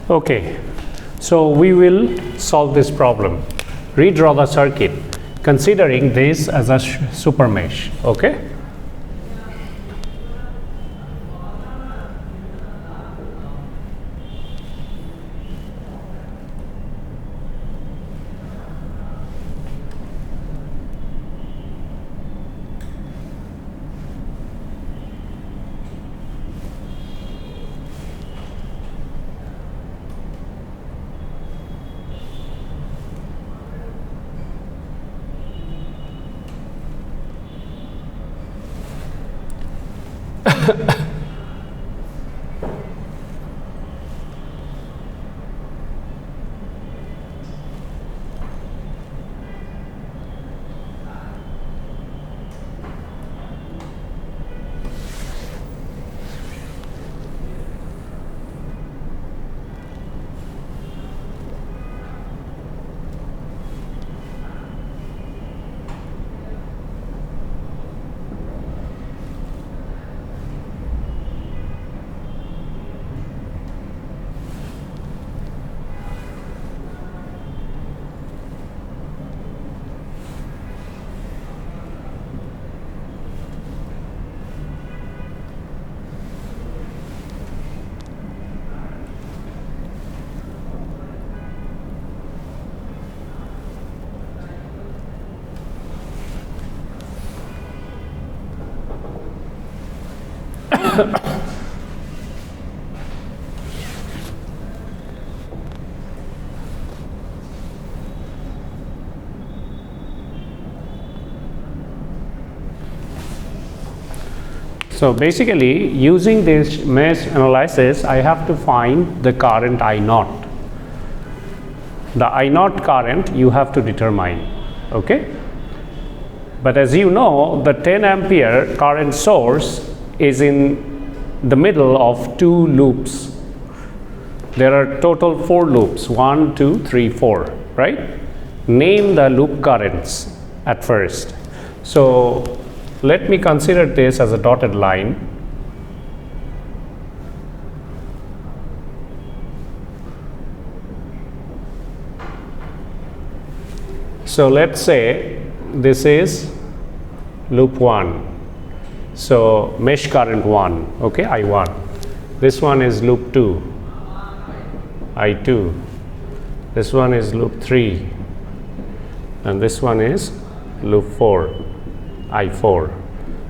Okay, so we will solve this problem. Redraw the circuit considering this as a super mesh. Okay. So basically, using this mesh analysis, I have to find the current I naught. The I naught current you have to determine. Okay. But as you know, the 10 ampere current source is in the middle of two loops. There are total 4 loops, 1, 2, 3, 4, right? Name the loop currents at first. So let me consider this as a dotted line. So let's say this is loop 1. So mesh current 1, okay, I1. This one is loop 2, I2. This one is loop 3. And this one is loop 4, I4.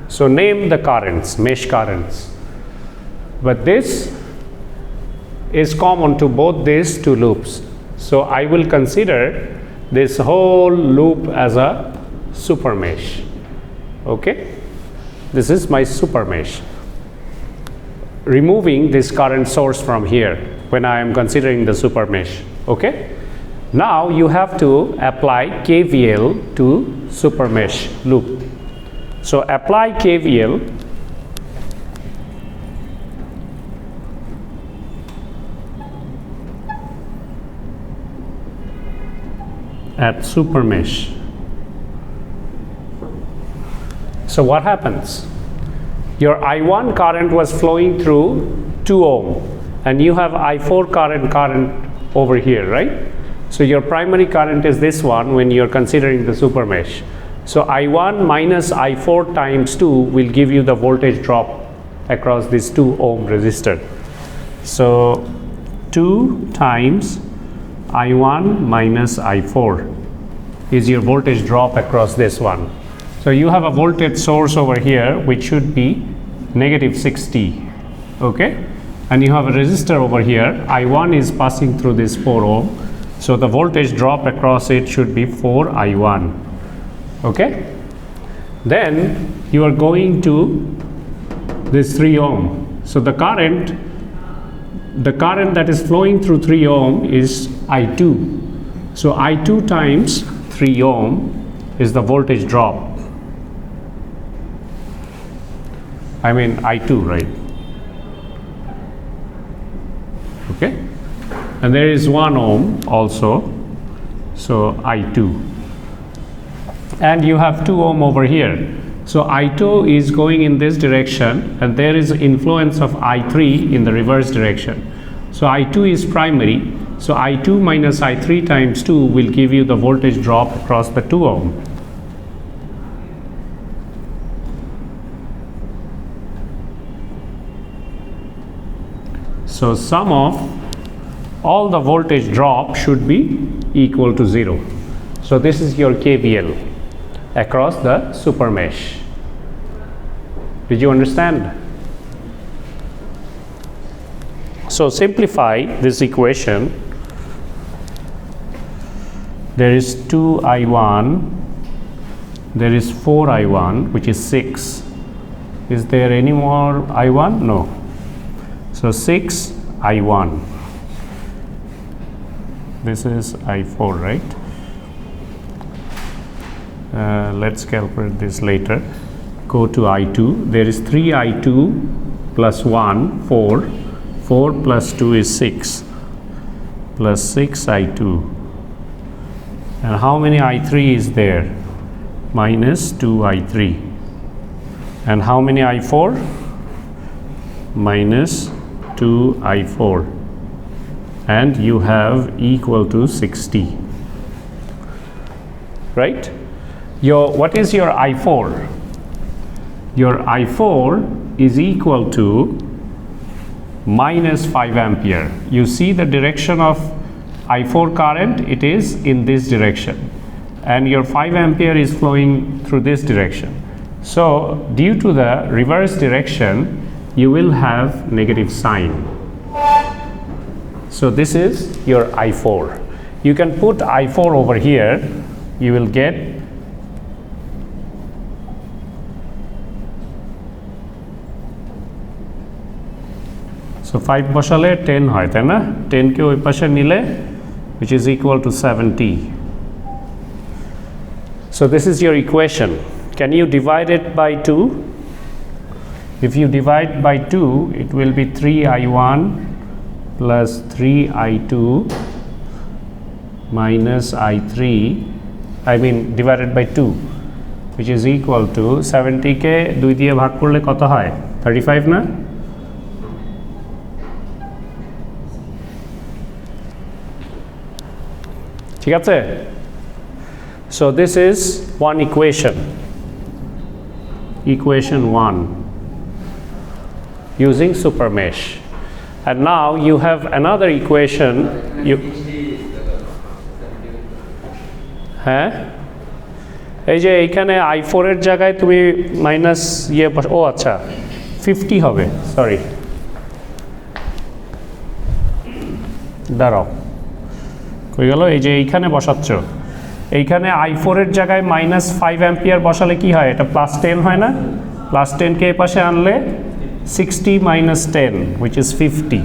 So name the currents, mesh currents. But this is common to both these two loops. So I will consider this whole loop as a super mesh. Okay. This is my super mesh. Removing this current source from here when I am considering the super mesh. Okay. Now you have to apply KVL to super mesh loop. So apply KVL at super mesh. So what happens? Your I1 current was flowing through 2 ohm and you have I4 current over here, right? So your primary current is this one when you're considering the super mesh. So I1 minus I4 times 2 will give you the voltage drop across this 2 ohm resistor. So 2 times I1 minus I4 is your voltage drop across this one. So you have a voltage source over here which should be negative 60, okay? And you have a resistor over here. I1 is passing through this 4 ohm. So the voltage drop across it should be 4 I1, okay? Then you are going to this 3 ohm. So the current that is flowing through 3 ohm is I2. So I2 times 3 ohm is the voltage drop. I mean I2, right? Okay. And there is 1 ohm also. So I2. And you have 2 ohm over here. So I2 is going in this direction and there is influence of I3 in the reverse direction. So I2 is primary. So I2 minus I3 times 2 will give you the voltage drop across the 2 ohm. So sum of all the voltage drop should be equal to 0. So this is your KVL across the super mesh. Did you understand? So simplify this equation. There is 2I1, there is 4I1, which is 6. Is there any more I1? No. So 6I1. This is I4, right? Let's calculate this later. Go to I2. There is 3I2 plus 1, 4. 4 plus 2 is 6. Plus 6I2. And how many I3 is there? Minus 2I3. And how many I4? Minus 2I4. And you have equal to 60. Right? What is your I4? Your I4 is equal to minus 5 ampere. You see the direction of I4 current, it is in this direction, and your 5 ampere is flowing through this direction. So due to the reverse direction, you will have negative sign. So this is your I4. You can put I4 over here. You will get so 5 বসালে 10 হয় তাই না 10 কে ওই পাশে নিলে which is equal to 70. So this is your equation. Can you divide it by 2? If you divide by 2, it will be 3I1 plus 3I2 minus I3, divided by 2, which is equal to 70 কে 2 দিয়ে ভাগ করলে কত হয় 35 না? ঠিক আছে? So this is one equation. Equation 1 using super mesh. And now you have another equation. হ্যাঁ এই যে এইখানে I4 এর জায়গায় তুমি মাইনাস ও আচ্ছা 50 হবে সরি দাঁড়াও কই গেল এই যে এইখানে বসাচ্ছ এইখানে I4 এর জায়গায় মাইনাস 5 অ্যাম্পিয়ার বসালে কি হয় এটা প্লাস 10 হয় না প্লাস 10 কে এই পাশে আনলে 60 minus 10 which is 50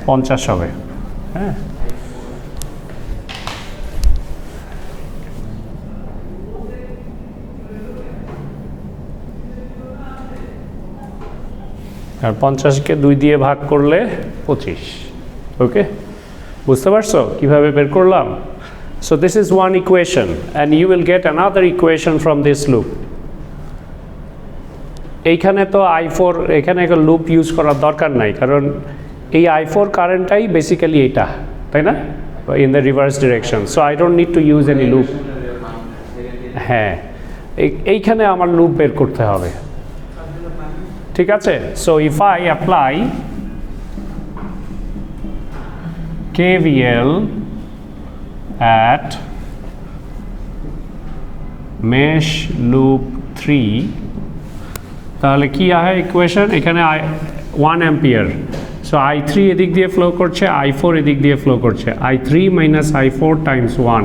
50 হবে হ্যাঁ আর 50 কে 2 দিয়ে ভাগ করলে 25 ওকে বুঝতে পারছো কিভাবে বের করলাম so this is one equation and you will get another equation from this loop এইখানে তো I4 এখানে একটা লুপ ইউজ করার দরকার নাই কারণ এই I4 কারেন্টটাই বেসিক্যালি এটা তাই না in the reverse direction so I don't need to use any loop হ্যাঁ এইখানে আমার লুপ বের করতে হবে ঠিক আছে so if I apply KVL at mesh loop 3 তাহলে কি হয় ইকুয়েশন এখানে 1 অ্যাম্পিয়ার সো I3 এদিক দিয়ে ফ্লো করছে I4 এদিক দিয়ে ফ্লো করছে I3 minus I4 times 1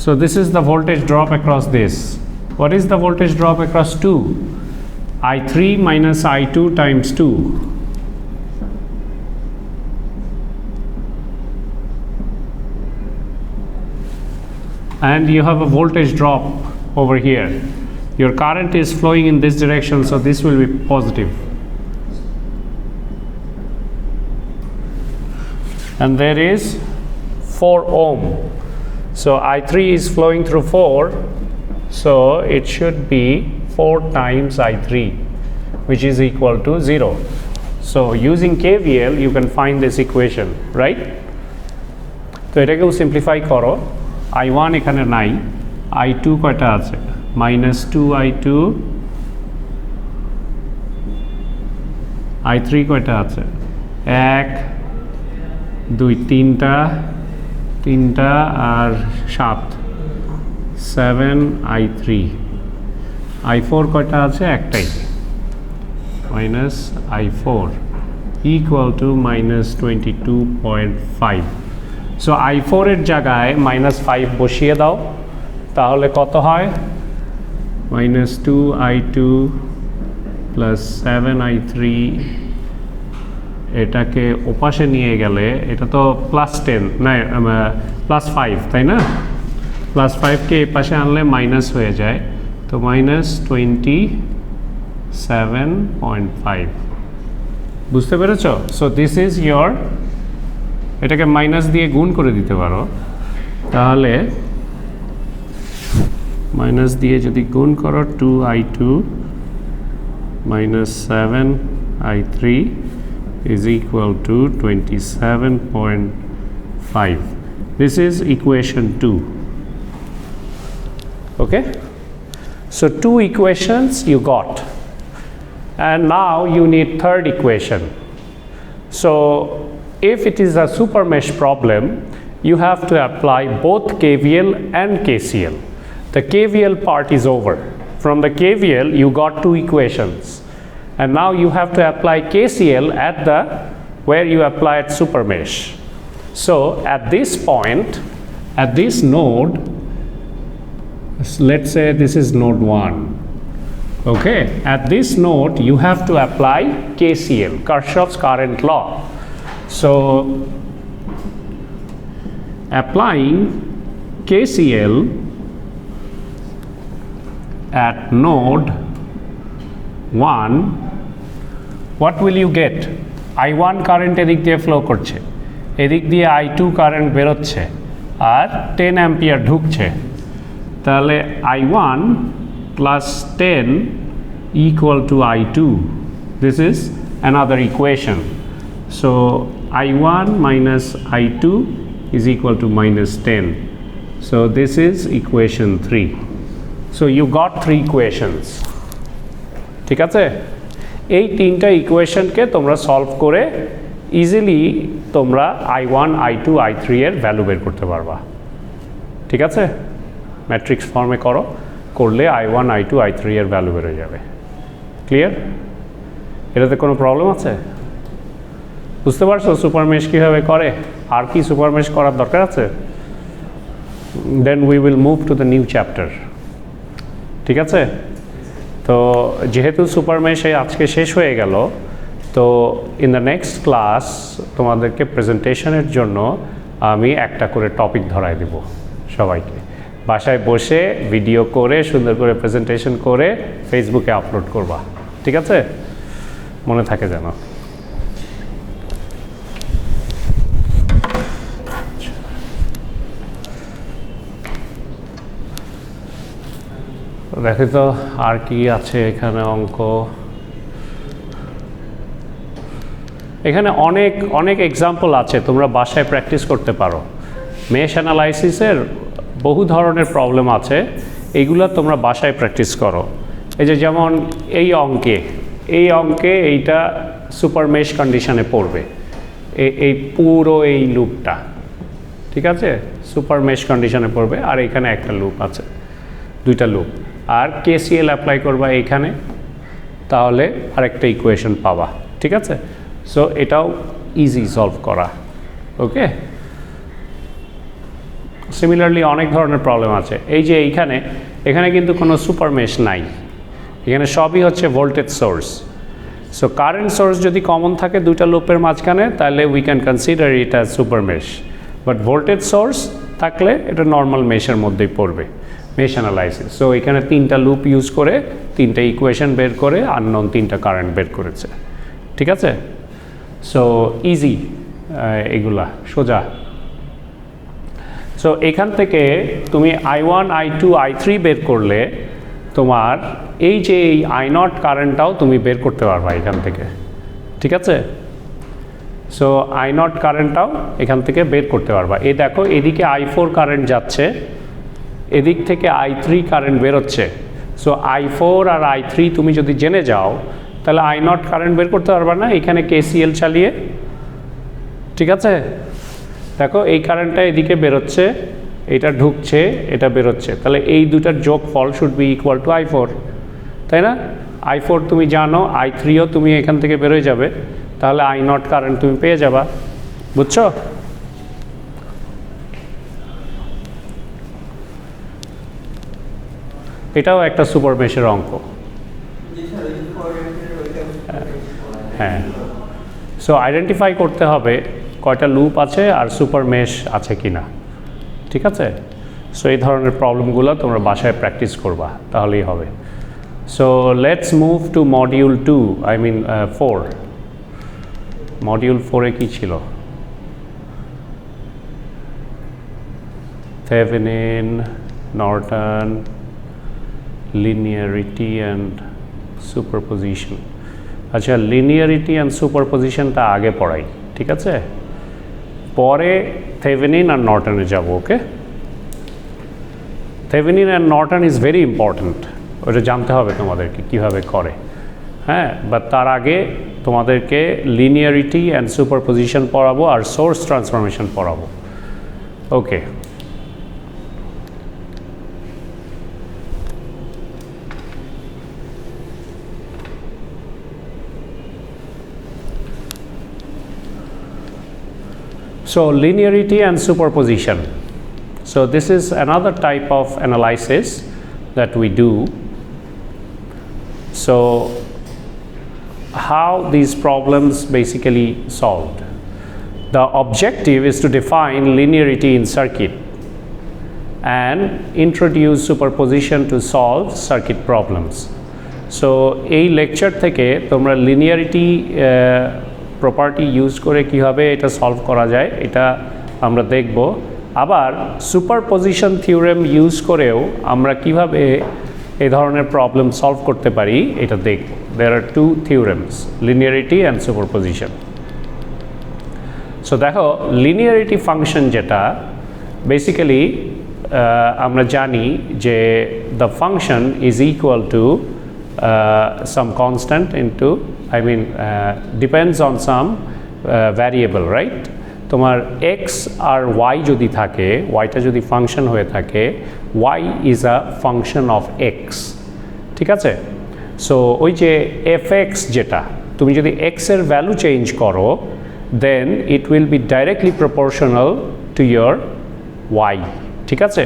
so this is the voltage drop across this what is the voltage drop across 2 I3 minus I2 times 2 and you have a voltage drop over here your current is flowing in this direction so this will be positive and there is 4 ohm so I3 is flowing through 4 so it should be 4 times I3 which is equal to 0. So using KVL you can find this equation, right? তো এটাকেও simplify করো, I1 এখানে নাই, I2 কয়টা আছে, -2I2, I3 কয়টা আছে, 1 2 তিনটা আর 7 I3, I4 কয়টা আছে, একটাই, -I4 equal to -22.5. So I4 এর জায়গায় -5 বসিয়ে দাও, তাহলে কত হয়, -2I2 প্লাস 7I3, এটাকে ওপাশে নিয়ে গেলে এটা তো +10 না +5, তাই না, +5কে এই পাশে আনলে মাইনাস হয়ে যায়, তো -27.5, বুঝতে পেরেছ? সো দিস ইজ ইয়োর, এটাকে মাইনাস দিয়ে গুণ করে দিতে পারো, তাহলে মাইনাস দিয়ে যদি গুণ করো 2I2 -7I3 is equal to 27.5. This is equation 2. Okay, so 2 equations you got, and now you need third equation. So if it is a super mesh problem, you have to apply both KVL and KCL. The KVL part is over. From the KVL you got 2 equations, and now you have to apply KCL at the where you applied super mesh. So at this point, at this node, let's say this is node 1. Okay, at this node you have to apply KCL, Kirchhoff's current law. So applying KCL at node 1, what will you get? I1 current এদিক দিয়ে flow করছে, এদিক দিয়ে I2 current বেরোচ্ছে, আর 10 ampere ঢুকছে, তাহলে I1 plus 10 equal to I2. This is another equation. So I1 minus I2 is equal to -10. So this is equation 3. So you got 3 equations. ঠিক আছে, এই তিনটা ইকুয়েশনকে তোমরা সলভ করে ইজিলি তোমরা I1 I2 I3 এর ভ্যালু বের করতে পারবা। ঠিক আছে, ম্যাট্রিক্স ফর্মে করলে I1 I2 I3 এর ভ্যালু বেরোয় যাবে। ক্লিয়ার? এটাতে কোনো প্রবলেম আছে? বুঝতে পারছো সুপার মেশ কীভাবে করে, আর কি সুপার মেশ করার দরকার আছে? Then we will move to the new chapter. ঠিক আছে, তো যেহেতু সুপার মেশে আজকে শেষ হয়ে গেল, তো ইন দ্য নেক্সট ক্লাস তোমাদেরকে প্রেজেন্টেশনের জন্য আমি একটা করে টপিক ধরাই দেব সবাইকে, বাসায় বসে ভিডিও করে সুন্দর করে প্রেজেন্টেশন করে ফেসবুকে আপলোড করবা। ঠিক আছে, মনে থাকে যেন। দেখি তো আর কি আছে এখানে অঙ্ক, এখানে অনেক এক্সাম্পল আছে, তোমরা বাসায় প্র্যাকটিস করতে পারো। মেশ অ্যানালাইসিসের বহু ধরনের প্রবলেম আছে, এইগুলো তোমরা বাসায় প্র্যাকটিস করো। এই যে যেমন এই অঙ্কে এইটা সুপার মেশ কন্ডিশনে পড়বে, এই পুরো এই লুপটা, ঠিক আছে, সুপার মেশ কন্ডিশনে পড়বে, আর এখানে একটা লুপ আছে, দুইটা লুপ, আর KCL অ্যাপ্লাই করবা এইখানে, তাহলে আরেকটা ইকুয়েশন পাবা। ঠিক আছে, সো এটাও ইজি সলভ করা। ওকে, সিমিলারলি অনেক ধরনের প্রবলেম আছে। এই যে এখানে কিন্তু কোনো সুপার মেশ নাই, এখানে সবই হচ্ছে voltage source. So current source যদি কমন থাকে দুইটা লুপের মাঝখানে, তাহলে we can consider it as super mesh, but voltage source থাকলে এটা নর্মাল মেশের মধ্যেই পড়বে, মেশ অ্যানালাইসিস। সো এখানে তিনটা লুপ ইউজ করে তিনটা ইকুয়েশন বের করে আননোন তিনটা কারেন্ট বের করেছে। ঠিক আছে, সো ইজি, এগুলা সোজা। সো এখান থেকে তুমি I1 I2 I3 বের করলে তোমার এই যে এই আই নট কারেন্টটাও তুমি বের করতে পারবা এখান থেকে, ঠিক আছে? সো আই নট কারেন্টটাও এখান থেকে বের করতে পারবা। এই দেখো এদিকে I4 কারেন্ট যাচ্ছে, এদিক থেকে I3 কারেন্ট বেরোচ্ছে। সো I4 আর I3 তুমি যদি জেনে যাও তাহলে আই নট কারেন্ট বের করতে পারবা না এখানে KCL চালিয়ে, ঠিক আছে? দেখো এই কারেন্টটা এদিকে বেরোচ্ছে, এটা ঢুকছে, এটা বেরোচ্ছে, তাহলে এই দুটার যোগফল should be equal to I4, তাই না? I4 তুমি জানো, I3ও তুমি এখান থেকে বেরোয় যাবে, তাহলে আই নট কারেন্ট তুমি পেয়ে যাবা, বুঝছো? এটাও একটা সুপার মেশের অঙ্ক। হ্যাঁ, সো আইডেন্টিফাই করতে হবে কয়টা লুপ আছে আর সুপার মেশ আছে কিনা, ঠিক আছে? সো এই ধরনের প্রবলেমগুলো তোমরা বাসায় প্র্যাকটিস করবা, তাহলেই হবে। So let's move to module 2, I mean 4। Module 4-এ কী ছিল? Thevenin, Norton, linearity and superposition. আচ্ছা, লিনিয়ারিটি অ্যান্ড সুপারপজিশনটা আগে পড়াই, ঠিক আছে? পরে থেভেনিন আর নর্টনে যাব, okay? Thevenin and Norton is very important, ওটা জানতে হবে তোমাদেরকে কীভাবে করে, হ্যাঁ? বাট তার আগে তোমাদেরকে লিনিয়ারিটি অ্যান্ড সুপারপজিশন পড়াবো আর সোর্স ট্রান্সফরমেশন পড়াবো, ওকে? So linearity and superposition. So this is another type of analysis that we do. So how these problems basically solved? The objective is to define linearity in circuit and introduce superposition to solve circuit problems. So এই lecture থেকে তোমরা linearity property use করে কীভাবে এটা solve করা যায় এটা আমরা দেখব। আবার সুপারপজিশন থিওরেম ইউজ করেও আমরা কিভাবে এই ধরনের প্রবলেম সলভ করতে পারি এটা দেখব। There are two theorems, linearity and superposition. So দেখো, লিনিয়ারিটি ফাংশন যেটা বেসিক্যালি আমরা জানি যে the function is equal to some constant into depends on some variable, right? তোমার x আর y যদি থাকে, yটা যদি ফাংশন হয়ে থাকে, y is a function of x, ঠিক আছে? সো ওই যে fx যেটা, তুমি যদি x এর ভ্যালু চেঞ্জ করো then it will be directly proportional to your y, ঠিক আছে?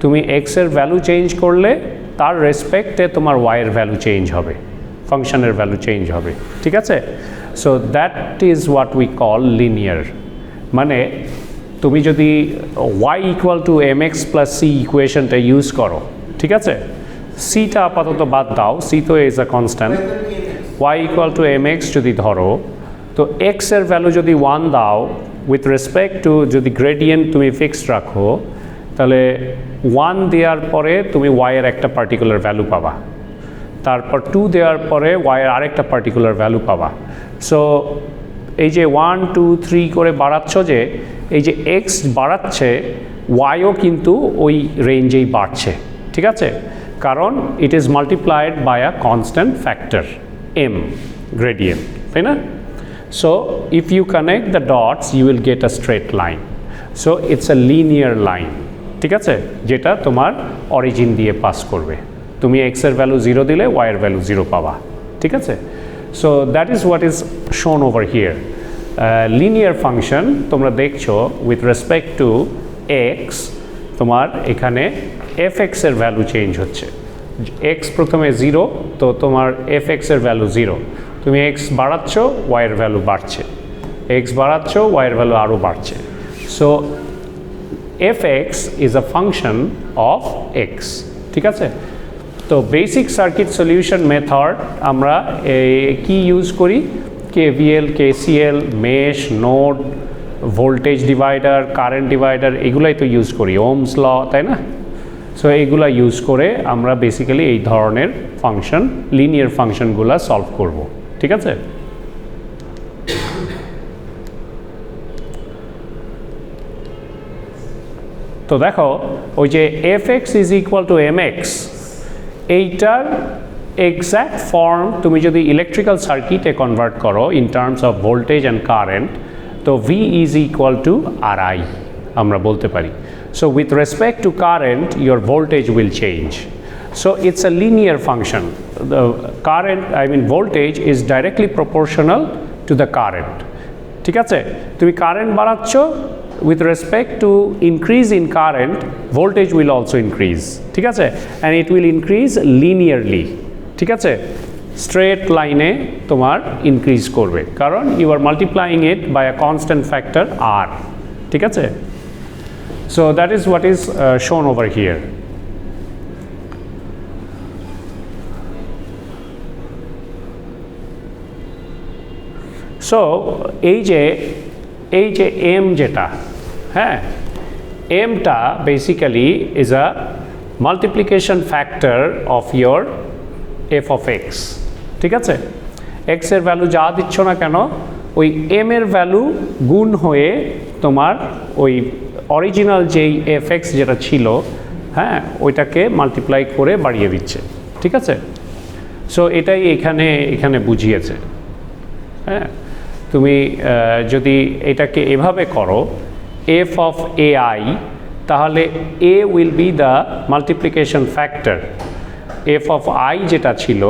তুমি x এর ভ্যালু চেঞ্জ করলে তার রেসপেক্টে তোমার y এর ভ্যালু চেঞ্জ হবে, ফাংশনের ভ্যালু চেঞ্জ হবে, ঠিক আছে? So that is what we call linear. মানে তুমি যদি y equal to mx plus c ইকুয়েশনটা ইউজ করো, ঠিক আছে? সিটা আপাতত বাদ দাও, সি তো is a constant. y equal to mx যদি ধরো, তো x এর ভ্যালু যদি 1 দাও উইথ রেসপেক্ট টু, যদি গ্রেডিয়েন্ট তুমি ফিক্সড রাখো, তাহলে 1 দেওয়ার পরে তুমি y এর একটা পার্টিকুলার ভ্যালু পাবা, তারপর 2 দেওয়ার পরে y এর আরেকটা পার্টিকুলার ভ্যালু পাবা। সো এই যে 1 2 3 করে বাড়াচ্ছ, যে এই যে x বাড়াচ্ছে, yও কিন্তু ওই রেঞ্জেই বাড়ছে, ঠিক আছে? কারণ it is multiplied by a constant factor m, gradient, তাই না? So if you connect the dots you will get a straight line. So it's a linear line, ঠিক আছে? যেটা তোমার অরিজিন দিয়ে পাস করবে। তুমি x এর ভ্যালু 0 দিলে y এর ভ্যালু 0 পাবা, ঠিক আছে? So that is what is শোন ওভার হিয়ার। লিনিয়ার ফাংশন তোমরা দেখছো উইথ রেসপেক্ট টু x, তোমার এখানে fx এর ভ্যালু চেঞ্জ হচ্ছে। x প্রথমে 0, তো তোমার fx এর ভ্যালু 0। তুমি x বাড়াচ্ছ, y এর ভ্যালু বাড়ছে, x বাড়াচ্ছ, y এর ভ্যালু আরও বাড়ছে। So fx is a function of x, ঠিক আছে? তো বেসিক সার্কিট সলিউশন মেথড আমরা কি ইউজ করি? KVL, KCL, mesh, node, voltage divider, current divider, এগুলাই তো ইউজ করি, ওমস ল, তাই না? সো এইগুলা ইউজ করে আমরা বেসিক্যালি এই ধরনের ফাংশন লিনিয়ার ফাংশনগুলো সলভ করব ঠিক আছে তো দেখো ওই যে fx is equal to mx এইটার এক্স্যাক্ট ফর্ম তুমি যদি ইলেকট্রিক্যাল সার্কিটে কনভার্ট করো in terms of voltage and current তো v is equal to ri আমরা বলতে পারি so with respect to current your voltage will change so it's a linear function the current I mean voltage is directly proportional to the current ঠিক আছে তুমি current বাড়াচ্ছ with respect to increase in current voltage will also increase ঠিক আছে and it will increase linearly ঠিক আছে straight line তোমার increase করবে কারণ you are multiplying it by a constant factor r ঠিক আছে so that is what is shown over here so এই যে m যেটা হ্যাঁ m টা basically is a multiplication factor of your f of x ঠিক আছে x এর ভ্যালু যা দিচ্ছ না কেন ওই m এর ভ্যালু গুণ হয়ে তোমার ওই অরিজিনাল যেই fx যেটা ছিল হ্যাঁ ওইটাকে মাল্টিপ্লাই করে বাড়িয়ে দিচ্ছে ঠিক আছে সো এটাই এখানে বুঝিয়েছে হ্যাঁ তুমি যদি এটাকে এভাবে করো f of ai তাহলে a will be the multiplication factor f of i যেটা ছিল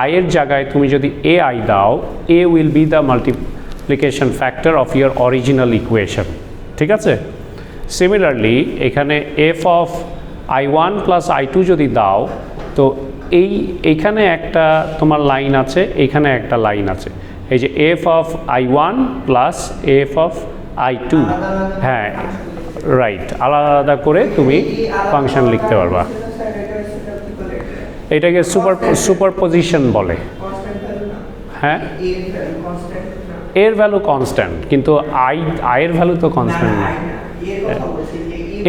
i এর জায়গায় তুমি যদি ai দাও a will be the multiplication factor of your original equation ঠিক আছে সিমিলারলি এখানে f of i1 plus i2 যদি দাও তো এইখানে একটা তোমার লাইন আছে এখানে একটা লাইন আছে এই যে f of i1 plus f of i2 হ্যাঁ রাইট আলাদা আলাদা করে তুমি ফাংশন লিখতে পারবা এটাকে সুপারপজিশন বলে হ্যাঁ এর ভ্যালু কনস্ট্যান্ট কিন্তু i এর ভ্যালু তো কনস্ট্যান্ট না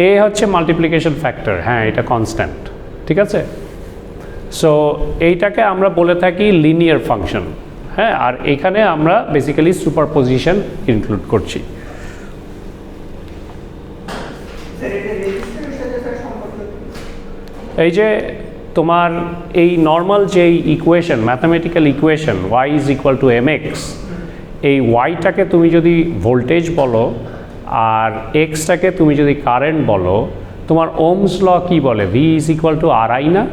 a হচ্ছে মাল্টিপ্লিকেশন ফ্যাক্টর হ্যাঁ এটা কনস্ট্যান্ট ঠিক আছে সো এইটাকে আমরা বলে থাকি লিনিয়ার ফাংশন হ্যাঁ আর এখানে আমরা বেসিক্যালি সুপারপজিশন ইনক্লুড করছি এই যে তোমার এই নর্মাল যে equation mathematical equation y is equal to mx এই yটাকে তুমি যদি ভোল্টেজ বলো আর xটাকে তুমি যদি কারেন্ট বলো তোমার ওহমস ল কি বলে v is equal to ri না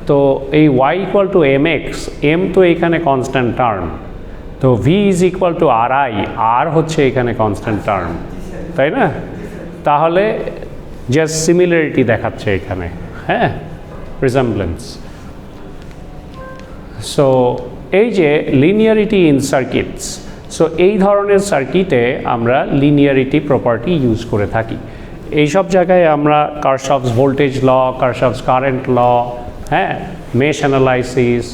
তো এই y equal to mx m তো এখানে কনস্ট্যান্ট টার্ম তো v is equal to ri r হচ্ছে এখানে কনস্ট্যান্ট টার্ম তাই না তাহলে জাস্ট সিমিলারিটি দেখাচ্ছে এখানে হ্যাঁ রিজেম্বলেন্স সো এই যে লিনিয়ারিটি ইন সার্কিটস সো এই ধরনের সার্কিটে আমরা লিনিয়ারিটি প্রপার্টি ইউজ করে থাকি এইসব জায়গায় আমরা কারশফস ভোল্টেজ ল কারশফস কারেন্ট ল হ্যাঁ মেশ অ্যানালাইসিস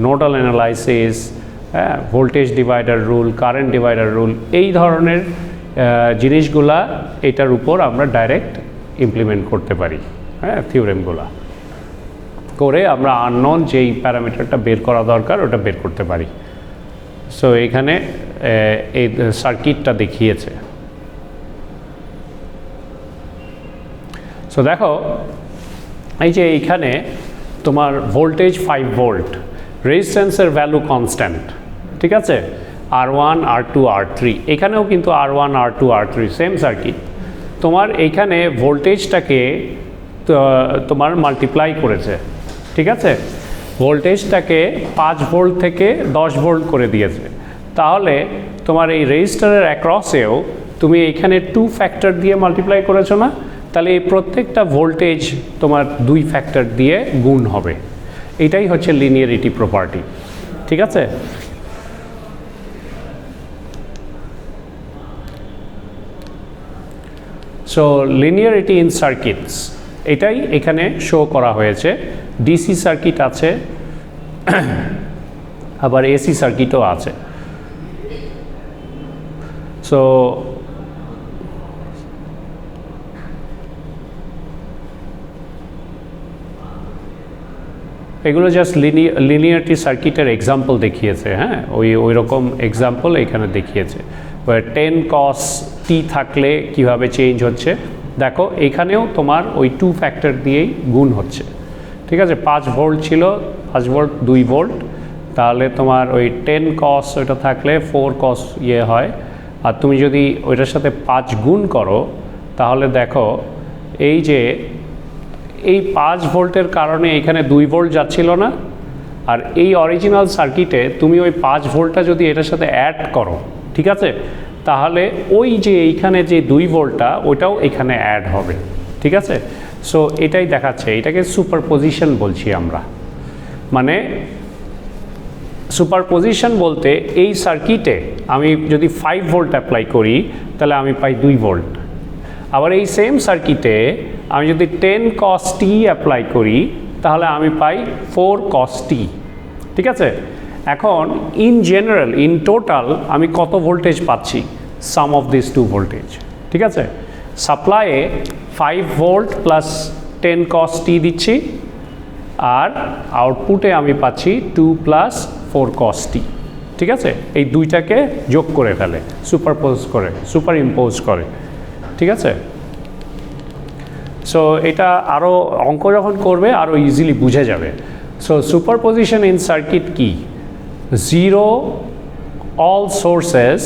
নোডাল অ্যানালাইসিস হ্যাঁ voltage divider rule current divider rule এই ধরনের জিনিসগুলা এটার উপর আমরা ডাইরেক্ট ইমপ্লিমেন্ট করতে পারি হ্যাঁ থিওরেমগুলা করে আমরা আননোন যেই প্যারামিটারটা বের করা দরকার ওটা বের করতে পারি সো এখানে এই সার্কিটটা দেখিয়েছে সো দেখো এই যে এইখানে তোমার ভোল্টেজ 5 ভোল্ট রেজিস্ট্যান্সের ভ্যালু কনস্ট্যান্ট ঠিক আছে R1 R2 R3 এখানেও কিন্তু R1 R2 R3 same circuit তোমার এইখানে ভোল্টেজটাকে তোমার মাল্টিপ্লাই করেছে ঠিক আছে ভোল্টেজটাকে 5 ভোল্ট থেকে 10 ভোল্ট করে দিয়েছে তাহলে তোমার এই রেজিস্টারের অ্যাক্রসেও তুমি এইখানে 2 ফ্যাক্টর দিয়ে মাল্টিপ্লাই করেছো না তাহলে এই প্রত্যেকটা ভোল্টেজ তোমার 2 ফ্যাক্টর দিয়ে গুণ হবে এটাই হচ্ছে লিনিয়ারিটি প্রপার্টি ঠিক আছে সো লিনিয়ারিটি ইন সার্কিটস এটাই এখানে শো করা হয়েছে ডিসি সার্কিট আছে আবার এসি সার্কিটও আছে সো এগুলো জাস্ট লিনিয়ারিটি সার্কিটের এক্সাম্পল দেখিয়েছে, হ্যাঁ, ওই রকম এক্সাম্পল এখানে দেখিয়েছে। 10 cos t থাকলে কিভাবে চেঞ্জ হচ্ছে দেখো, এখানেও তোমার ওই 2 ফ্যাক্টর দিয়েই গুণ হচ্ছে, ঠিক আছে। 5 ভোল্ট ছিল, 5 ভোল্ট 2 ভোল্ট, তাহলে তোমার ওই 10 cos ওইটা থাকলে 4 cos ইয়ে হয়। আর তুমি যদি ওইটার সাথে 5 গুণ করো তাহলে দেখো এই যে এই 5 ভোল্টের কারণে এখানে 2 ভোল্ট যাচ্ছিল না, আর এই অরিজিনাল সার্কিটে তুমি ওই 5 ভোল্টটা যদি এটার সাথে অ্যাড করো, ঠিক আছে, তাহলে ওই যে এইখানে যে 2 ভোল্টটা ওইটাও এখানে অ্যাড হবে, ঠিক আছে। সো এটাই দেখাচ্ছে, এটাকে সুপারপজিশন বলছি আমরা। মানে সুপারপজিশন বলতে এই সার্কিটে আমি যদি 5 ভোল্ট অ্যাপ্লাই করি তাহলে আমি পাই 2 ভোল্ট। আবার এই সেম সার্কিটে আমি যদি 10 cos t অ্যাপ্লাই করি তাহলে আমি পাই 4 cos t, ঠিক আছে। এখন ইন জেনারেল, ইন টোটাল আমি কত ভোল্টেজ পাচ্ছি? সাম অফ দিস 2 ভোল্টেজ, ঠিক আছে। সাপ্লাইয়ে 5 ভোল্ট প্লাস 10 cos t দিচ্ছি, আর আউটপুটে আমি পাচ্ছি 2 প্লাস 4 cos t, ঠিক আছে। এই দুইটাকে যোগ করে ফেলে, সুপার ইম্পোজ করে, ঠিক আছে। সো এটা আরও অঙ্ক যখন করবে আরও ইজিলি বুঝে যাবে। সো সুপারপজিশন ইন সার্কিট কি? Zero all sources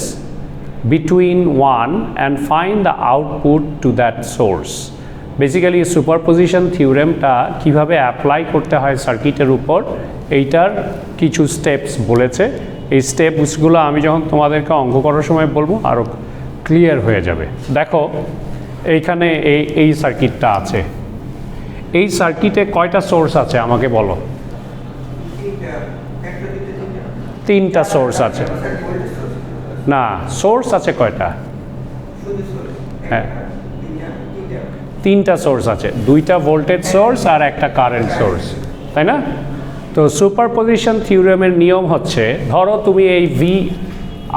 between one and find the output to that source. Basically superposition থিওরেমটা কিভাবে অ্যাপ্লাই করতে হয় সার্কিটের উপর, এইটার কিছু স্টেপস বলেছে। এই স্টেপসগুলো আমি যখন তোমাদেরকে অঙ্ক করার সময় বলবো আরও ক্লিয়ার হয়ে যাবে। দেখো এইখানে এই সার্কিটটা আছে, এই সার্কিটে কয়টা সোর্স আছে আমাকে বলো? 3টা সোর্স আছে। না, সোর্স আছে কয়টা? হ্যাঁ, 3টা সোর্স আছে, 2টা ভোল্টেজ সোর্স আর একটা কারেন্ট সোর্স, তাই না? তো সুপারপজিশন থিওরেমের নিয়ম হচ্ছে, ধরো তুমি এই ভি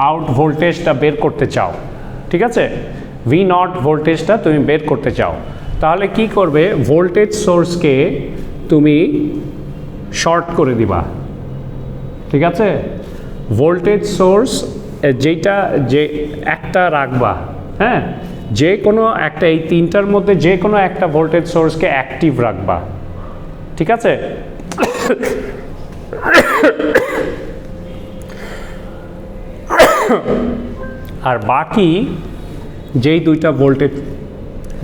আউট ভোল্টেজটা বের করতে চাও, ঠিক আছে, ভি নট ভোল্টেজটা তুমি বের করতে চাও, তাহলে কি করবে? ভোল্টেজ সোর্সকে তুমি শর্ট করে দিবা, ঠিক আছে। ভোল্টেজ সোর্স যেটা যে একটা রাখবা, হ্যাঁ, যে কোনো একটা, এই 3টার মধ্যে যে কোনো একটা ভোল্টেজ সোর্সকে অ্যাক্টিভ রাখবা, ঠিক আছে। আর বাকি যেই 2টা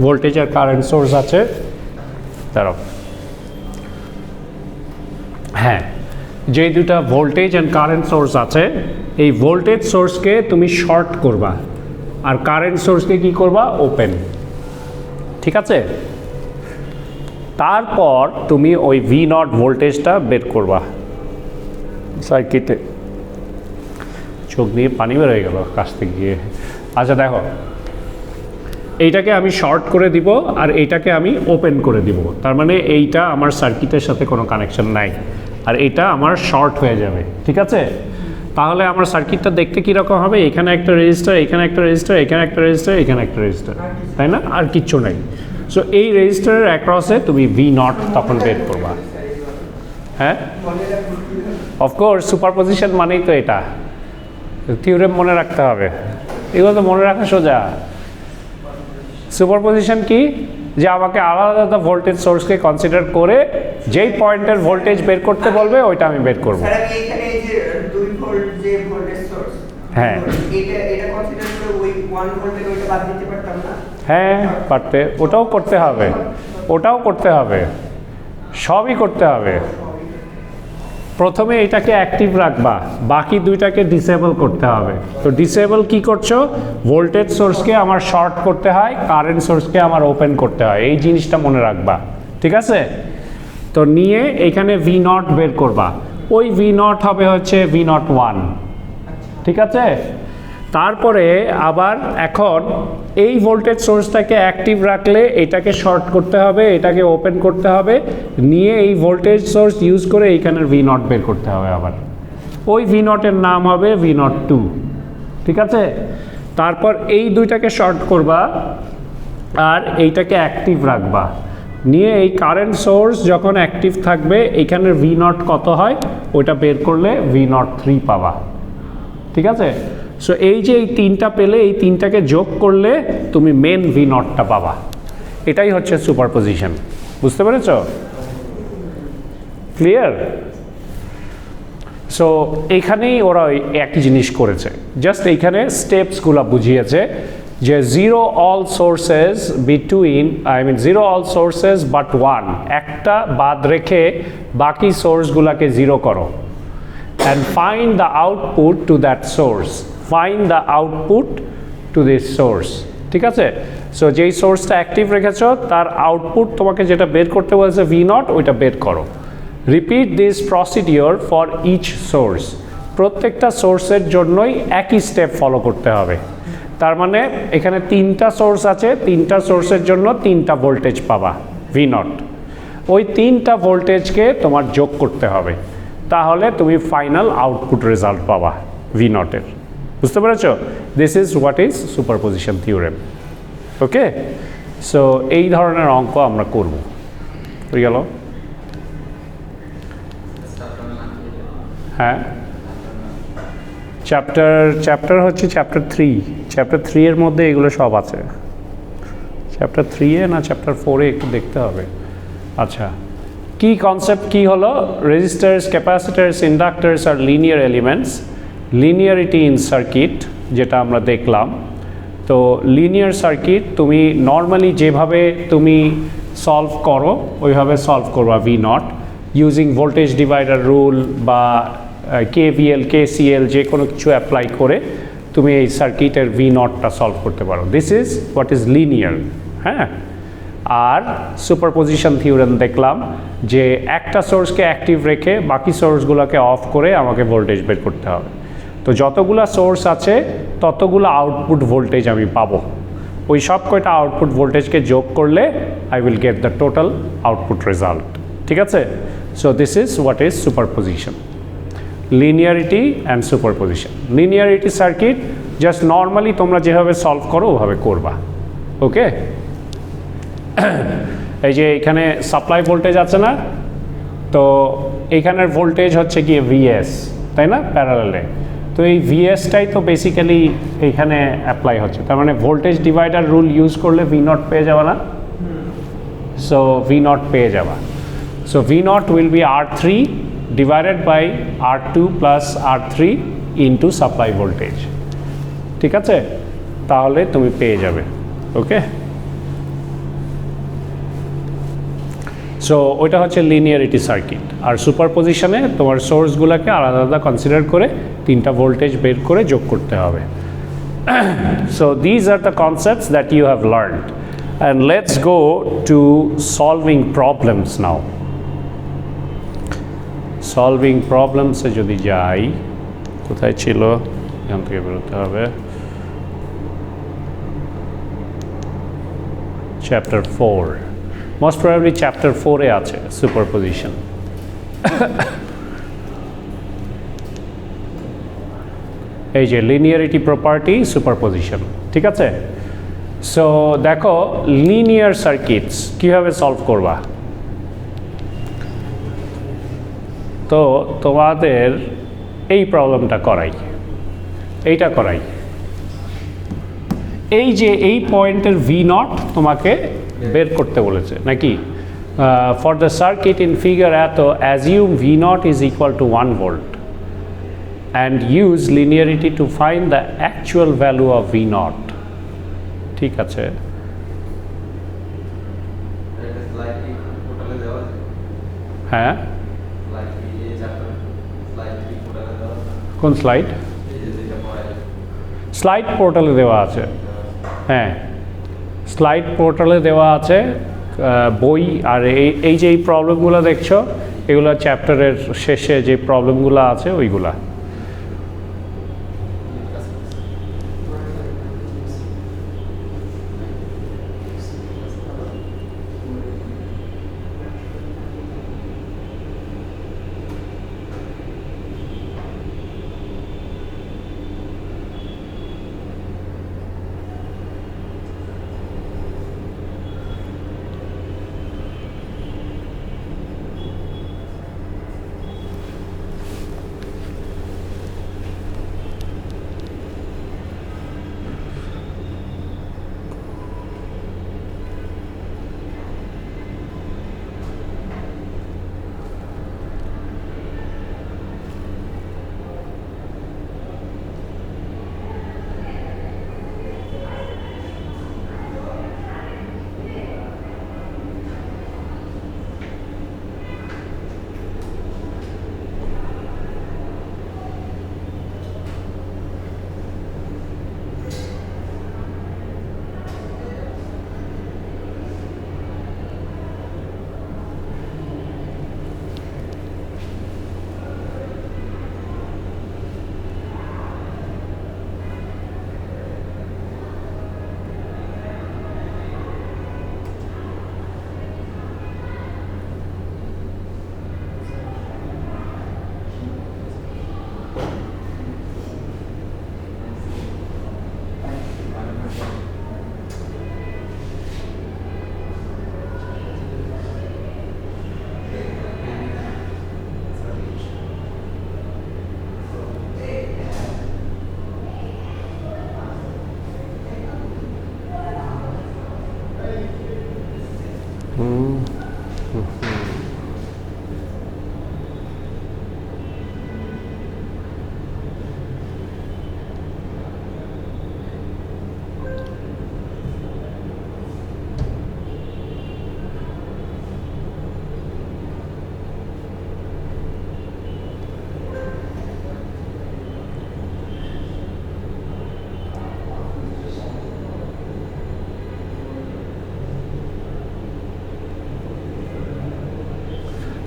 ভোল্টেজ আর কারেন্ট সোর্স আছে তার, হ্যাঁ, যেই 2টা ভোল্টেজ অ্যান্ড কারেন্ট সোর্স আছে, এই ভোল্টেজ সোর্সকে তুমি শর্ট করবা আর কারেন্ট সোর্সকে কি করবা? ওপেন, ঠিক আছে। তারপর তুমি ওই ভি নট ভোল্টেজটা বের করবা সার্কিটে। চোখ দিয়ে পানি বের হয়ে গেল কাছতে গিয়ে। আচ্ছা দেখো, এইটাকে আমি শর্ট করে দিব আর এইটাকে আমি ওপেন করে দিব, তার মানে এইটা আমার সার্কিটের সাথে কোনো কানেকশন নাই, আর এটা আমার শর্ট হয়ে যাবে, ঠিক আছে। তাহলে আমার সার্কিটটা দেখতে কীরকম হবে? এখানে একটা রেজিস্টার, এখানে একটা রেজিস্টার, এখানে একটা রেজিস্টার, এখানে একটা রেজিস্টার, তাই না? আর কিচ্ছু নাই। সো এই রেজিস্টারের অ্যাক্রসে তুমি ভি নট তখন বের করবা। হ্যাঁ, অফকোর্স সুপারপজিশন মানেই তো এটা, থিওরেম মনে রাখতে হবে, এগুলো তো মনে রাখা সোজা। সুপারপজিশন কি? যে আমাকে আলাদা আলাদা ভোল্টেজ সোর্সকে কনসিডার করে যেই পয়েন্টের ভোল্টেজ বের করতে বলবে ওইটা আমি বের করব। হ্যাঁ, হ্যাঁ পারতে, ওটাও করতে হবে, ওটাও করতে হবে, সবই করতে হবে। প্রথমে এটাকে অ্যাক্টিভ রাখবা, বাকি 2টাকে ডিসেবল করতে হবে। তো ডিসেবল কি করছো? ভোল্টেজ সোর্সকে আমার শর্ট করতে হয়, কারেন্ট সোর্সকে আমার ওপেন করতে হয়, এই জিনিসটা মনে রাখবা, ঠিক আছে। তো নিয়ে এখানে ভি নট বের করবা, ওই ভি নট হবে হচ্ছে ভি নট 1, ঠিক আছে। তারপরে আবার এখন এই ভোল্টেজ সোর্সটাকে অ্যাক্টিভ রাখলে এটাকে শর্ট করতে হবে, এটাকে ওপেন করতে হবে, নিয়ে এই ভোল্টেজ সোর্স ইউজ করে এইখানের ভি নট বের করতে হবে। আবার ওই ভি নটের নাম হবে ভি নট 2, ঠিক আছে। তারপর এই 2টাকে শর্ট করবা আর এইটাকে অ্যাক্টিভ রাখবা, নিয়ে এই কারেন্ট সোর্স যখন অ্যাক্টিভ থাকবে এইখানের ভি নট কত হয় ওইটা বের করলে ভি নট 3 পাবা, ঠিক আছে? সো এই যে এই তিনটা পেলে এই তিনটাকে যোগ করলে তুমি মেন ভি নটটা পাবা, এটাই হচ্ছে সুপারপজিশন। বুঝতে পেরেছ? ক্লিয়ার? সো এইখানেই ওরা ওই একই জিনিস করেছে, জাস্ট এইখানে স্টেপসগুলো বুঝিয়েছে যে zero all sources between zero all sources but one, একটা বাদ রেখে বাকি সোর্সগুলোকে জিরো করো and find the output to that source, find the output to this source, ঠিক আছে? সো যেই সোর্সটা অ্যাক্টিভ রেখেছো তার আউটপুট তোমাকে যেটা বের করতে বলেছে ভি নট, ওইটা বের করো। Repeat this procedure for each source, প্রত্যেকটা সোর্সের জন্যই একই স্টেপ ফলো করতে হবে। তার মানে এখানে তিনটা সোর্স আছে, তিনটা সোর্সের জন্য তিনটা ভোল্টেজ পাবা ভি নট, ওই তিনটা ভোল্টেজকে তোমার যোগ করতে হবে, তাহলে তুমি ফাইনাল আউটপুট রেজাল্ট পাবা ভি নটের। বুঝতে পেরেছো? This is what is superposition theorem. Okay, so এই ধরনের অঙ্ক আমরা করব। হয়ে গেল? হ্যাঁ, চ্যাপ্টার হচ্ছে চ্যাপ্টার 3, চ্যাপ্টার 3 এর মধ্যে এগুলো সব আছে। চ্যাপ্টার 3 এ না চ্যাপ্টার 4 এ একটু দেখতে হবে। আচ্ছা, কি কনসেপ্ট কি হলো? রেজিস্টার্স, ক্যাপাসিটার্স, ইন্ডাক্টার্স আর linear elements, linearity in circuit যেটা আমরা দেখলাম। তো লিনিয়ার সার্কিট তুমি নর্মালি যেভাবে তুমি সলভ করো ওইভাবে সলভ করবা V naught, using voltage divider rule বা কেভিএল, কেসিএল যে কোনো কিছু অ্যাপ্লাই করে তুমি এই সার্কিটের ভি নটটা সলভ করতে পারো। This is what is linear. হ্যাঁ, আর সুপারপজিশন থিওরেম দেখলাম যে একটা সোর্সকে অ্যাক্টিভ রেখে বাকি সোর্সগুলোকে অফ করে আমাকে ভোল্টেজ বের করতে হবে। তো যতগুলো সোর্স আছে ততগুলো আউটপুট ভোল্টেজ আমি পাবো, ওই সব কয়টা আউটপুট ভোল্টেজকে যোগ করলে I will get the total output result. ঠিক আছে? So this is what is superposition, linearity and superposition. Linearity circuit just normally তোমরা যেভাবে সলভ করো ওভাবে করবা। ওকে, এই যে এখানে সাপ্লাই ভোল্টেজ আছে না, তো এইখানের ভোল্টেজ হচ্ছে গিয়ে ভিএস, তাই না, প্যারালালে। তো এই ভিএসটাই তো বেসিক্যালি এইখানে অ্যাপ্লাই হচ্ছে, তার মানে ভোল্টেজ ডিভাইডার রুল ইউজ করলে ভি নট পেয়ে যাবে না? সো ভি নট পেয়ে যাবা। So V naught will be R3 divided by R2 plus R3 into supply voltage. ঠিক আছে? তাহলে তুমি পেয়ে যাবে। ওকে, সো ওইটা হচ্ছে লিনিয়ারিটি সার্কিট। আর সুপারপজিশনে তোমার সোর্সগুলোকে আলাদা আলাদা কনসিডার করে তিনটা ভোল্টেজ বের করে যোগ করতে হবে। So these are the concepts that you have learned, and let's go to solving problems now. Solving প্রবলেমসে যদি যাই, কোথায় ছিল, এখান থেকে বেরোতে হবে। চ্যাপ্টার 4, মোস্ট প্রবাবলি চ্যাপ্টার 4 এ আছে সুপারপজিশন। এই যে লিনিয়ারিটি প্রপার্টি, সুপারপজিশন। ঠিক আছে? সো দেখো লিনিয়ার সার্কিটস কীভাবে সলভ করবা। তো তোমাদের এই প্রবলেমটা করাই, এইটা করাই। এই যে এই পয়েন্টের ভি নট তোমাকে বের করতে বলেছে নাকি? For the circuit in figure এত assume V naught is equal to 1 volt and use linearity to find the actual value of V naught. ঠিক আছে, হ্যাঁ, কোন স্লাইড? স্লাইড পোর্টালে দেওয়া আছে। হ্যাঁ, স্লাইড পোর্টালে দেওয়া আছে বই। আর এই যে এই প্রবলেমগুলো দেখছো এগুলো চ্যাপ্টারের শেষে যে প্রবলেমগুলো আছে ওইগুলা।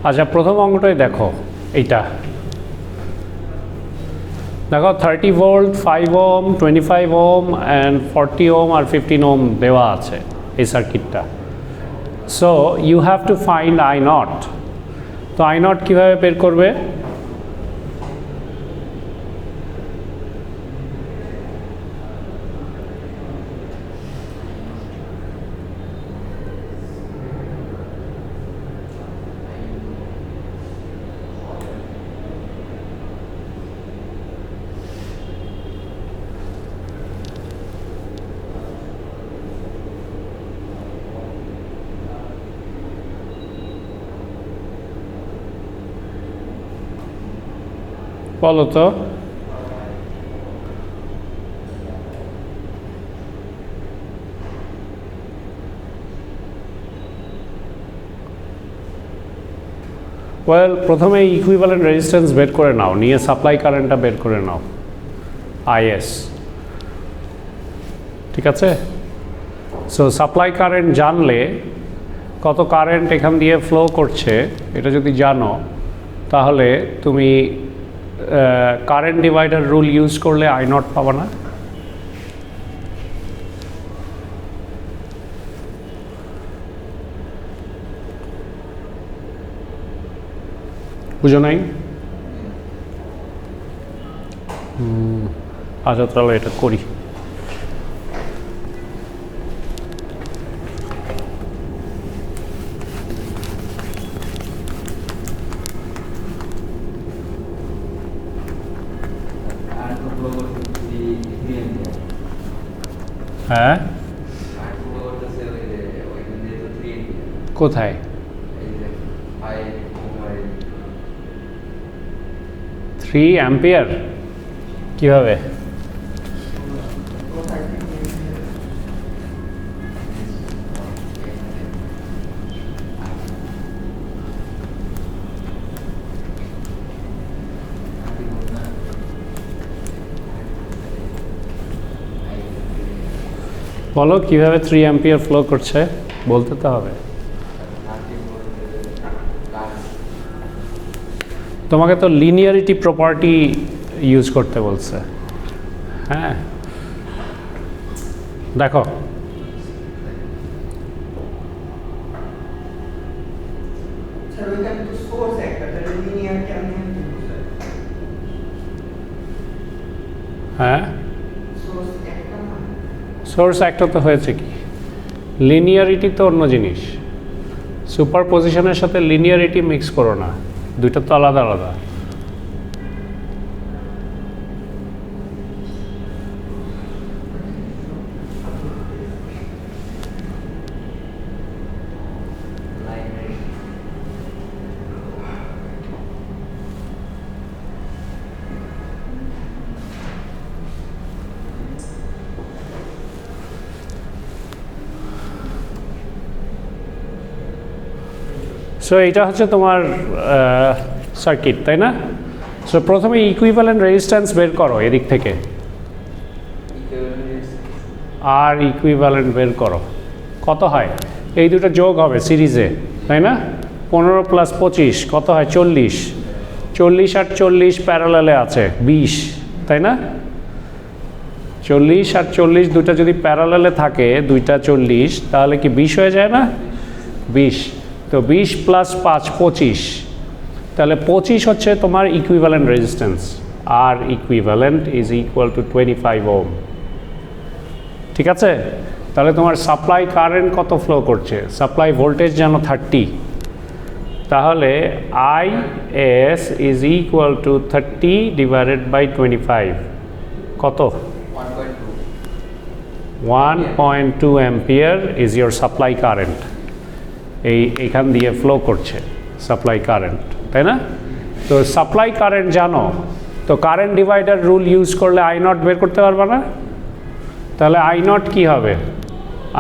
আচ্ছা প্রথম অঙ্কটাই দেখো, এইটা দেখো 30 ভোল্ট 5 ওম 25 ওম অ্যান্ড 40 ওম আর 15 ওম দেওয়া আছে এই সার্কিটটা। So you have to find I naught. তো আই নট কীভাবে বের করবে? বলো তো। ওয়েল প্রথমে ইকুইভ্যালেন্ট রেজিস্ট্যান্স বের করে নাও, নিয়ে সাপ্লাই কারেন্টটা বের করে নাও আইএস। ঠিক আছে? সো সাপ্লাই কারেন্ট জানলে কত কারেন্ট এখান দিয়ে ফ্লো করছে এটা যদি জানো, তাহলে তুমি কারেন্ট ডিভাইডার রুল ইউজ করলে আই নট পাবা না? বুঝো নাই? আচ্ছা তাহলে এটা করি। হ্যাঁ কোথায়? 3 অ্যাম্পিয়ার কিভাবে? বলো কিভাবে 3 অ্যাম্পিয়ার ফ্লো করছে, বলতে তো হবে। তোমাকে তো লিনিয়ারিটি প্রপার্টি ইউজ করতে বলছে। হ্যাঁ দেখো হ্যাঁ সোর্স একটা তো হয়েছে কি, লিনিয়ারিটি তো অন্য জিনিস। সুপার পজিশনের সাথে লিনিয়ারিটি মিক্স করো না, দুইটা তো আলাদা আলাদা। সো এটা হচ্ছে তোমার সার্কিট, তাই না? সো প্রথমে ইকুইভ্যালেন্ট রেজিস্ট্যান্স বের করো এদিক থেকে, আর ইকুইভ্যালেন্ট বের করো কত হয়। এই দুটো যোগ হবে সিরিজে, তাই না? 15 + 25 কত হয়? 40। 40 আর 40 প্যারালালে আছে 20, তাই না? 40 আর 40 দুটা যদি প্যারালালে থাকে, দুইটা 40, তাহলে কি 20 হয়ে যায় না? 20। তো 20 + 5 25, তাহলে 25 হচ্ছে তোমার ইকুইভ্যালেন্ট রেজিস্ট্যান্স। আর equivalent is equal to 25 ohm. ঠিক আছে? তাহলে তোমার সাপ্লাই কারেন্ট কত ফ্লো করছে? সাপ্লাই ভোল্টেজ যেন 30, তাহলে IS is equal to 30 divided by 25 কত? 1.2 ampere is your supply current. এইখান দিয়ে ফ্লো করছে সাপ্লাই কারেন্ট, তাই না? তো সাপ্লাই কারেন্ট জানো, তো কারেন্ট ডিভাইডার রুল ইউজ করলে আই নট বের করতে পারবে না? তাহলে আই নট কী হবে?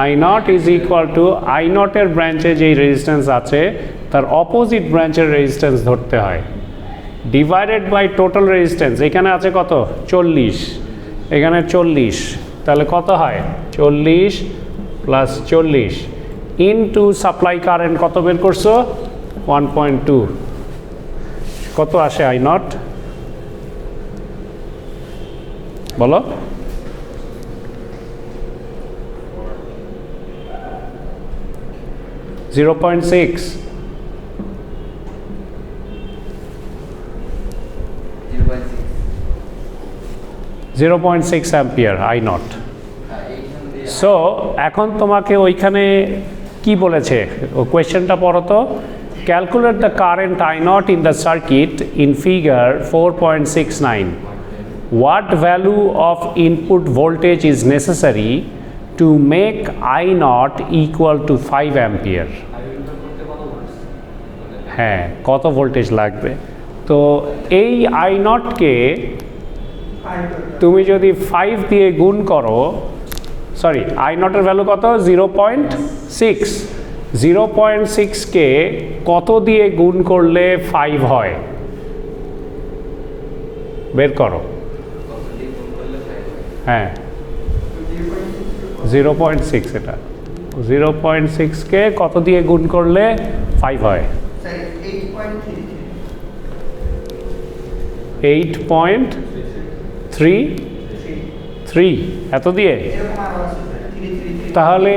I naught is equal to I নটের ব্রাঞ্চে যেই রেজিস্ট্যান্স আছে তার অপোজিট ব্রাঞ্চের রেজিস্ট্যান্স ধরতে হয়, ডিভাইডেড বাই টোটাল রেজিস্ট্যান্স। এখানে আছে কত? 40, এখানে 40, তাহলে কত হয়? 40 + 40 ইনটু সাপ্লাই কারেন্ট কত বের করছো? 1.2 কত আসে আই নট বলো? 0.6 0.6 অ্যাম্পিয়ার আই নট। সো এখন তোমাকে ওইখানে কি বলেছে কোয়েশ্চেনটা পড়ো তো। Calculate the current I not in the circuit in figure 4.69. What value of input voltage is necessary to make I naught equal to 5 ampere? হ্যাঁ, কত ভোল্টেজ লাগবে? তো এই I naught কে তুমি যদি 5 দিয়ে গুণ করো, সরি I naught এর ভ্যালু কত? 0.6। 0.6 কে কত দিয়ে গুণ করলে 5 হয় বের করো। হ্যাঁ 0.6, এটা 0.6 কে কত দিয়ে গুণ করলে 5 হয়? 8.33 এত দিয়ে। তাহলে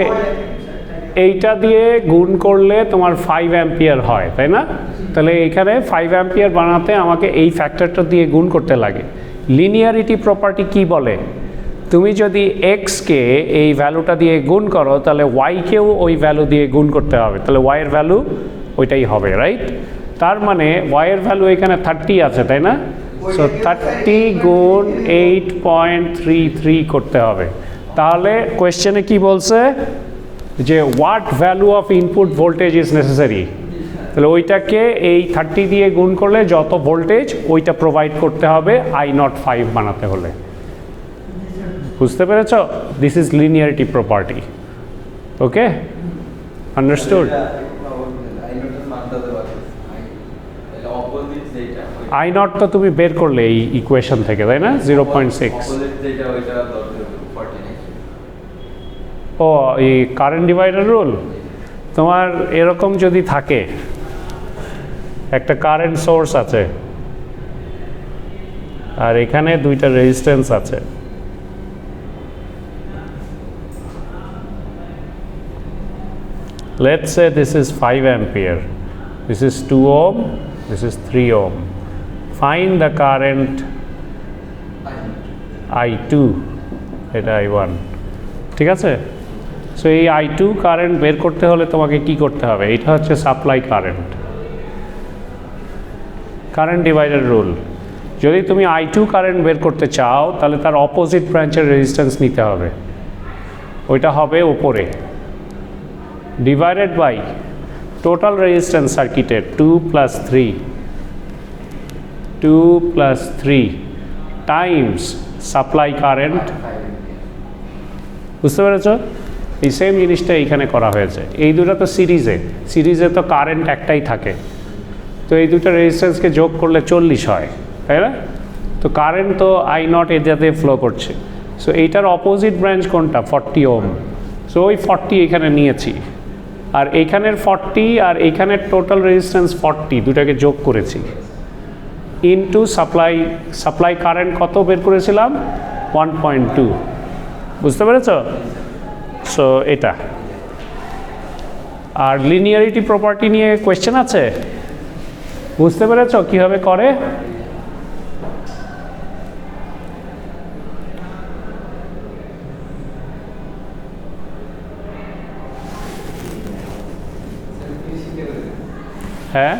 এইটা দিয়ে গুণ করলে তোমার 5 অ্যাম্পিয়ার হয়, তাই না? তাহলে এখানে 5 অ্যাম্পিয়ার বানাতে আমাকে এই ফ্যাক্টরটা দিয়ে গুণ করতে লাগে। লিনিয়ারিটি প্রপার্টি কি বলে? তুমি যদি এক্সকে এই ভ্যালুটা দিয়ে গুণ করো তাহলে ওয়াইকেও ওই ভ্যালু দিয়ে গুণ করতে হবে, তাহলে ওয়াইয়ের ভ্যালু ওইটাই হবে, রাইট? তার মানে ওয়াইয়ের ভ্যালু এখানে 30 আছে, তাই না? সো 30 গুণ 8.33 করতে হবে। তাহলে কোয়েশ্চেনে কি বলছে যে what value of input voltage is necessary, তাহলে ওইটাকে এই 30 দিয়ে গুণ করলে যত ভোল্টেজ ওইটা প্রোভাইড করতে হবে I naught 5 বানাতে হলে। বুঝতে পেরেছ? This is linearity property. Okay, understood? I naught তো তুমি বের করলে এই ইকুয়েশন থেকে, তাই না? 0.6। ও এই কারেন্ট ডিভাইডার রুল তোমার এরকম যদি থাকে, একটা কারেন্ট সোর্স আছে আর এখানে দুইটা রেজিস্ট্যান্স আছে, let's say this is 5 ampere, this is 2 ohm, this is 3 ohm. Find the current I2, এটা I1, ঠিক আছে? সো এই I2 কারেন্ট বের করতে হলে তোমাকে কি করতে হবে? এটা হচ্ছে supply current, current divider rule. যদি তুমি I2 কারেন্ট বের করতে চাও তাহলে তার অপোজিট ব্রাঞ্চের রেজিস্ট্যান্স নিতে হবে, ওইটা হবে উপরে, ডিভাইডেড বাই টোটাল রেজিস্ট্যান্স সার্কিটের 2 + 3 টাইমস সাপ্লাই কারেন্ট। বুঝতে পেরেছ? এই সেম জিনিসটা এইখানে করা হয়েছে। এই দুটো তো সিরিজে তো কারেন্ট একটাই থাকে, তো এই দুটো রেজিস্ট্যান্সকে যোগ করলে 40 হয়, তাই না? তো কারেন্ট তো I naught এটাতে ফ্লো করছে। সো এইটার অপোজিট ব্রাঞ্চ কোনটা? 40 ওম। সো ওই 40 এখানে নিয়েছি, আর এইখানের 40 আর এইখানের টোটাল রেজিস্ট্যান্স 40, দুটাকে যোগ করেছি, ইনটু সাপ্লাই কারেন্ট কত বের করেছিলাম? 1.2। বুঝতে পেরেছ? সো এটা। আর লিনিয়ারিটি প্রপার্টি নিয়ে কোয়েশ্চেন আছে, বুঝতে পেরেছ কিভাবে করে? হ্যাঁ,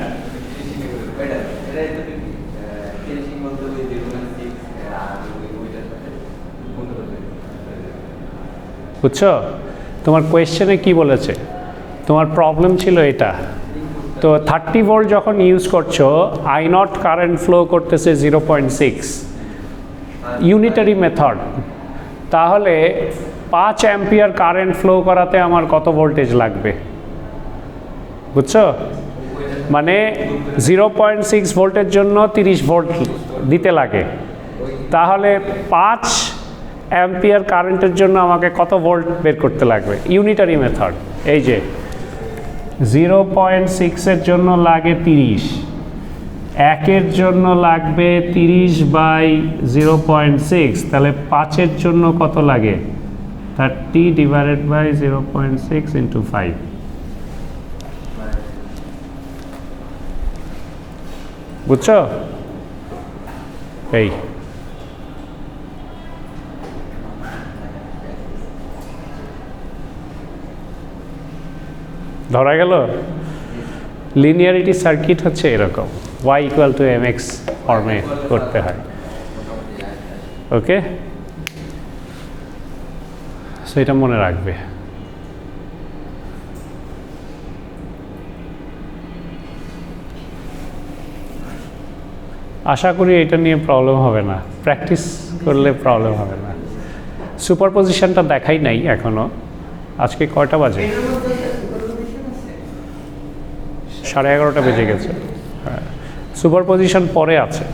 বুঝছো? তোমার কোয়েশ্চেনে কি বলেছে? তোমার প্রবলেম ছিল এটা, তো 30 ভোল্ট যখন ইউজ করছো I naught কারেন্ট ফ্লো করতেছে 0.6, ইউনিটারি মেথড, তাহলে 5 অ্যাম্পিয়ার কারেন্ট ফ্লো করাতে আমার কত ভোল্টেজ লাগবে? বুঝছো? মানে 0.6 ভোল্টের জন্য 30 ভোল্ট দিতে লাগে, তাহলে 5 অ্যাম্পিয়ার কারেন্টের জন্য আমাকে কত ভোল্ট বের করতে লাগবে? ইউনিটারি মেথড, এই যে 0.6 এর জন্য লাগে 30, একের জন্য লাগবে 30/0.6, তাহলে 5 এর জন্য কত লাগে 30/0.6 × 5। বুঝছো? এই ধরা গেল। লিনিয়ারিটি সার্কিট হচ্ছে এরকম, y = mx ফর্মে করতে হয়। ওকে, সো এটা মনে রাখবে। আশা করি এটা নিয়ে প্রবলেম হবে না, প্র্যাকটিস করলে প্রবলেম হবে না। সুপারপজিশনটা দেখাই নাই এখনো। আজকে কয়টা বাজে? 11:30 বেজে গেছে। হ্যাঁ, সুপারপজিশন পরে আছে,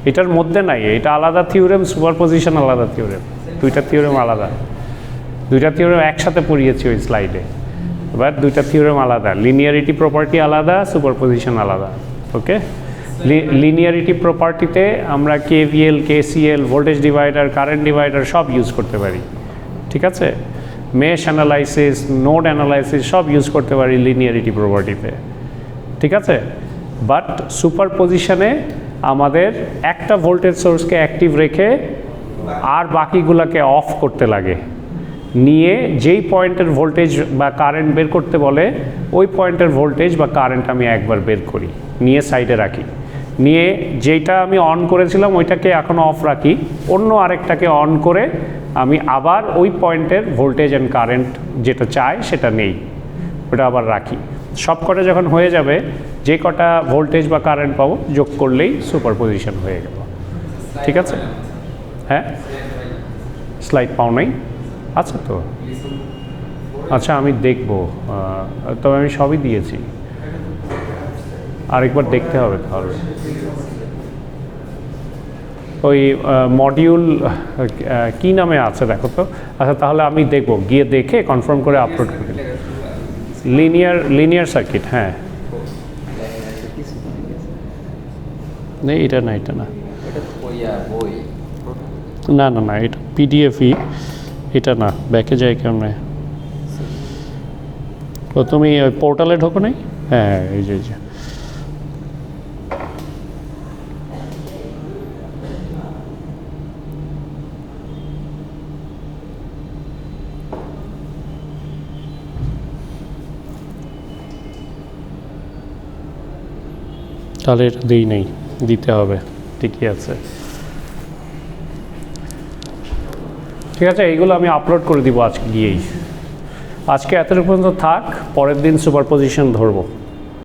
এটার মধ্যে নাই। এটা আলাদা থিওরেম, সুপারপজিশন আলাদা থিওরেম, দুইটা থিওরেম আলাদা। দুইটা থিওরেম একসাথে পড়িয়েছি ওই স্লাইডে, এবার দুইটা থিওরেম আলাদা। লিনিয়ারিটি প্রপার্টি আলাদা, সুপারপজিশন আলাদা। ওকে, লিনিয়ারিটি প্রপার্টিতে আমরা KVL, KCL, voltage divider, current divider সব ইউজ করতে পারি। ঠিক আছে, মেশ অ্যানালাইসিস, নোড অ্যানালাইসিস সব ইউজ করতে পারি লিনিয়ারিটি প্রপার্টিতে। ঠিক আছে, বাট সুপারপজিশনে আমাদের একটা ভোল্টেজ সোর্সকে অ্যাক্টিভ রেখে আর বাকিগুলোকে অফ করতে লাগে, নিয়ে যেই পয়েন্টের ভোল্টেজ বা কারেন্ট বের করতে বলে ওই পয়েন্টের ভোল্টেজ বা কারেন্ট আমি একবার বের করি, নিয়ে সাইডে রাখি, নিয়ে যেটা আমি অন করেছিলাম ওইটাকে এখন অফ রাখি, অন্য আরেকটাকে অন করে আমি আবার ওই পয়েন্টের ভোল্টেজ অ্যান্ড কারেন্ট যেটা চাই সেটা নেই, ওটা আবার রাখি। সব কটা যখন হয়ে যাবে, যে কটা ভোল্টেজ বা কারেন্ট পাবো যোগ করলেই সুপারপজিশন হয়ে গেল। ঠিক আছে, হ্যাঁ, স্লাইড পাও নাই? আচ্ছা তো, আচ্ছা আমি দেখব, তবে আমি সবই দিয়েছি, আরেকবার দেখতে হবে তাহলে। ওই মডিউল কি নামে আছে দেখো তো। আচ্ছা তাহলে আমি দেখব, গিয়ে দেখে কনফার্ম করে আপলোড করি। লিনিয়ার সার্কিট, হ্যাঁ। নেই, এটা না, এটা না, না না না, এটা পিডিএফই, এটা না, ব্যাকে যাই কেমন। ও তুমি ওই পোর্টালে ঢোকো নাই? হ্যাঁ, এই যে তাহলে এটা দিই নেই, দিতে হবে। ঠিকই আছে, ঠিক আছে, এইগুলো আমি আপলোড করে দিব আজকে গিয়েই। আজকে এতটুকু পর্যন্ত থাক, পরের দিন সুপারপজিশন ধরবো।